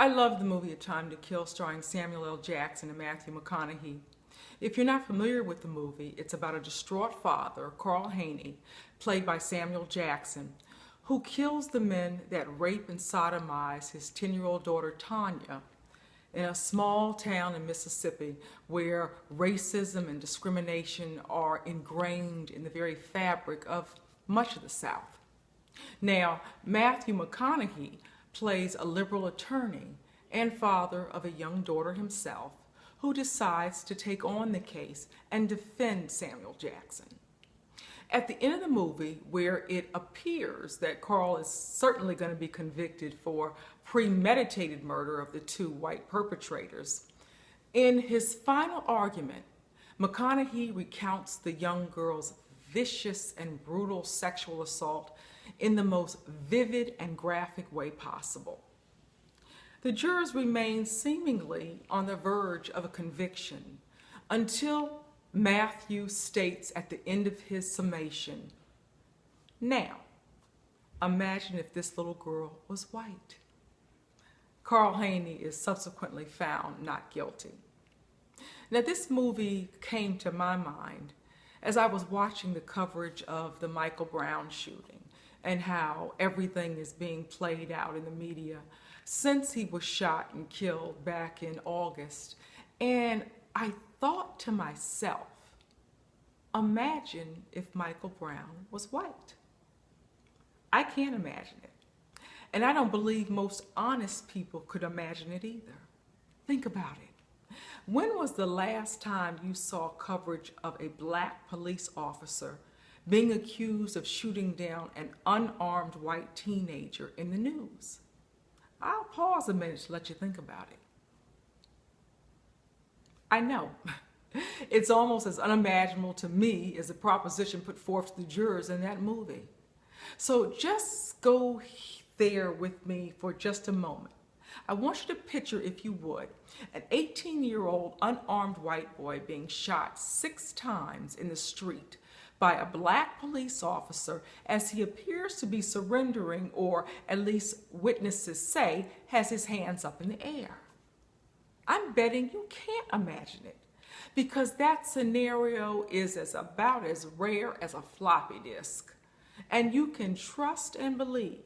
I love the movie A Time to Kill starring Samuel L. Jackson and Matthew McConaughey. If you're not familiar with the movie, it's about a distraught father, Carl Haney, played by Samuel Jackson, who kills the men that rape and sodomize his 10-year-old daughter Tanya in a small town in Mississippi where racism and discrimination are ingrained in the very fabric of much of the South. Now, Matthew McConaughey plays a liberal attorney and father of a young daughter himself who decides to take on the case and defend Samuel Jackson. At the end of the movie, where it appears that Carl is certainly going to be convicted for premeditated murder of the two white perpetrators, in his final argument, McConaughey recounts the young girl's vicious and brutal sexual assault in the most vivid and graphic way possible. The jurors remain seemingly on the verge of a conviction until Matthew states at the end of his summation, "Now, imagine if this little girl was white." Carl Haney is subsequently found not guilty. Now, this movie came to my mind as I was watching the coverage of the Michael Brown shooting and how everything is being played out in the media since he was shot and killed back in August. And I thought to myself, imagine if Michael Brown was white. I can't imagine it. And I don't believe most honest people could imagine it either. Think about it. When was the last time you saw coverage of a black police officer being accused of shooting down an unarmed white teenager in the news? I'll pause a minute to let you think about it. I know, it's almost as unimaginable to me as the proposition put forth to the jurors in that movie. So just go there with me for just a moment. I want you to picture, if you would, an 18-year-old unarmed white boy being shot 6 times in the street by a black police officer as he appears to be surrendering, or at least witnesses say has his hands up in the air. I'm betting you can't imagine it, because that scenario is about as rare as a floppy disk. And you can trust and believe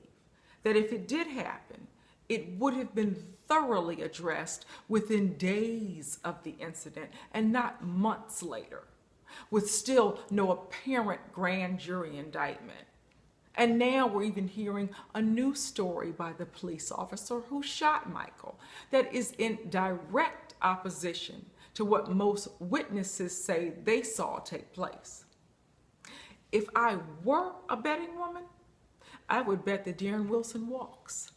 that if it did happen, it would have been thoroughly addressed within days of the incident and not months later, with still no apparent grand jury indictment. And now we're even hearing a new story by the police officer who shot Michael that is in direct opposition to what most witnesses say they saw take place. If I were a betting woman, I would bet that Darren Wilson walks.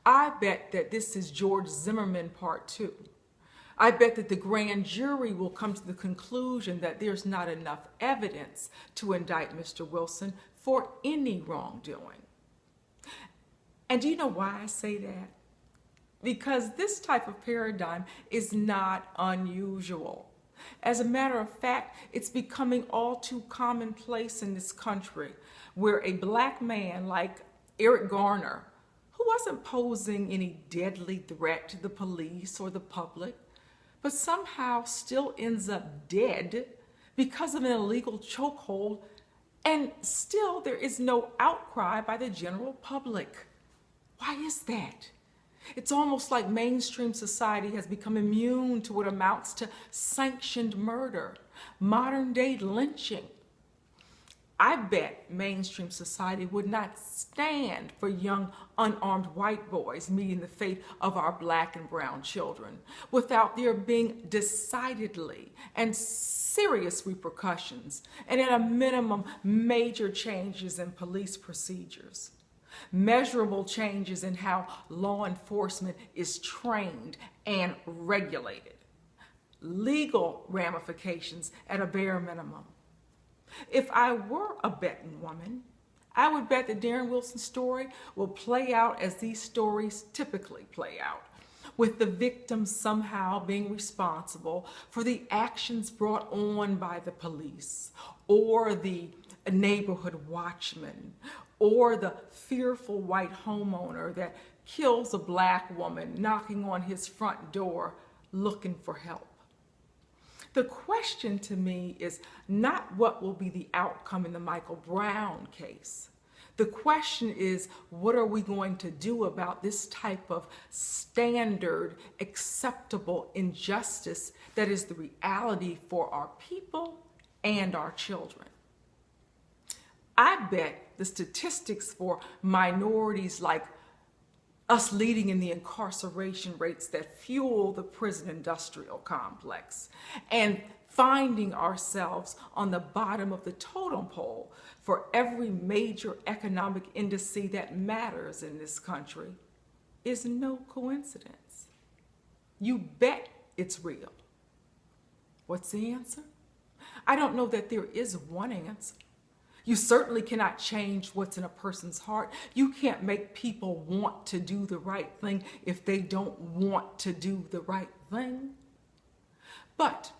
I bet that this is George Zimmerman Part 2. I bet that the grand jury will come to the conclusion that there's not enough evidence to indict Mr. Wilson for any wrongdoing. And do you know why I say that? Because this type of paradigm is not unusual. As a matter of fact, it's becoming all too commonplace in this country, where a black man like Eric Garner, who wasn't posing any deadly threat to the police or the public, but somehow still ends up dead because of an illegal chokehold, and still there is no outcry by the general public. Why is that? It's almost like mainstream society has become immune to what amounts to sanctioned murder, modern-day lynching. I bet mainstream society would not stand for young, unarmed white boys meeting the fate of our black and brown children without there being decidedly and serious repercussions, and at a minimum, major changes in police procedures, measurable changes in how law enforcement is trained and regulated, legal ramifications at a bare minimum. If I were a betting woman, I would bet that Darren Wilson's story will play out as these stories typically play out, with the victim somehow being responsible for the actions brought on by the police or the neighborhood watchman or the fearful white homeowner that kills a black woman knocking on his front door looking for help. The question to me is not what will be the outcome in the Michael Brown case. The question is, what are we going to do about this type of standard, acceptable injustice that is the reality for our people and our children? I bet the statistics for minorities like us leading in the incarceration rates that fuel the prison industrial complex and finding ourselves on the bottom of the totem pole for every major economic indice that matters in this country is no coincidence. You bet it's real. What's the answer? I don't know that there is one answer. You certainly cannot change what's in a person's heart. You can't make people want to do the right thing if they don't want to do the right thing. But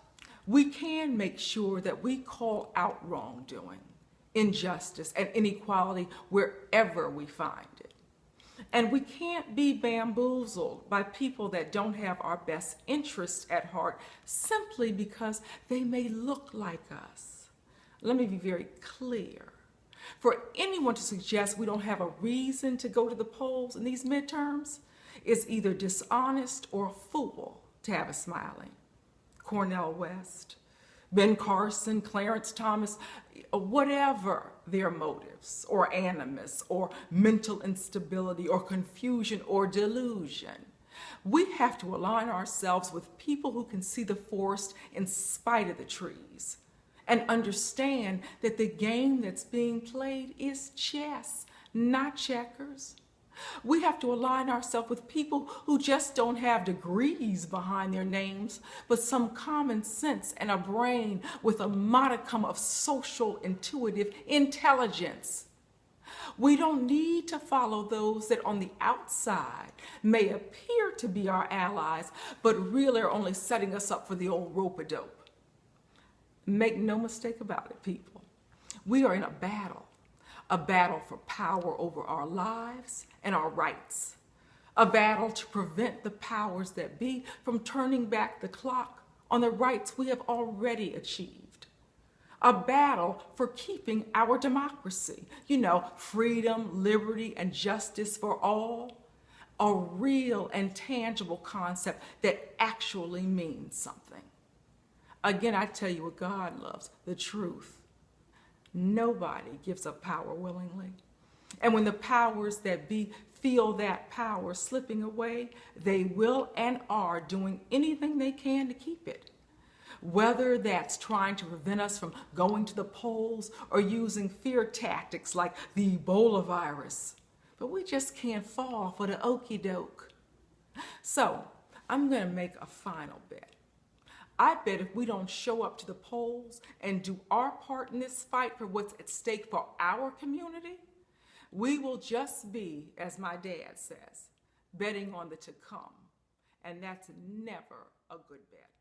we can make sure that we call out wrongdoing, injustice, and inequality wherever we find it. And we can't be bamboozled by people that don't have our best interests at heart simply because they may look like us. Let me be very clear. For anyone to suggest we don't have a reason to go to the polls in these midterms is either dishonest or a fool to have us smiling. Cornel West, Ben Carson, Clarence Thomas, whatever their motives or animus or mental instability or confusion or delusion, we have to align ourselves with people who can see the forest in spite of the trees and understand that the game that's being played is chess, not checkers. We have to align ourselves with people who just don't have degrees behind their names, but some common sense and a brain with a modicum of social intuitive intelligence. We don't need to follow those that on the outside may appear to be our allies, but really are only setting us up for the old rope-a-dope. Make no mistake about it, people. We are in a battle for power over our lives and our rights, a battle to prevent the powers that be from turning back the clock on the rights we have already achieved, a battle for keeping our democracy, freedom, liberty, and justice for all, a real and tangible concept that actually means something. Again, I tell you what God loves, the truth. Nobody gives up power willingly. And when the powers that be feel that power slipping away, they will and are doing anything they can to keep it. Whether that's trying to prevent us from going to the polls or using fear tactics like the Ebola virus. But we just can't fall for the okie doke. So I'm going to make a final bet. I bet if we don't show up to the polls and do our part in this fight for what's at stake for our community, we will just be, as my dad says, betting on the to come. And that's never a good bet.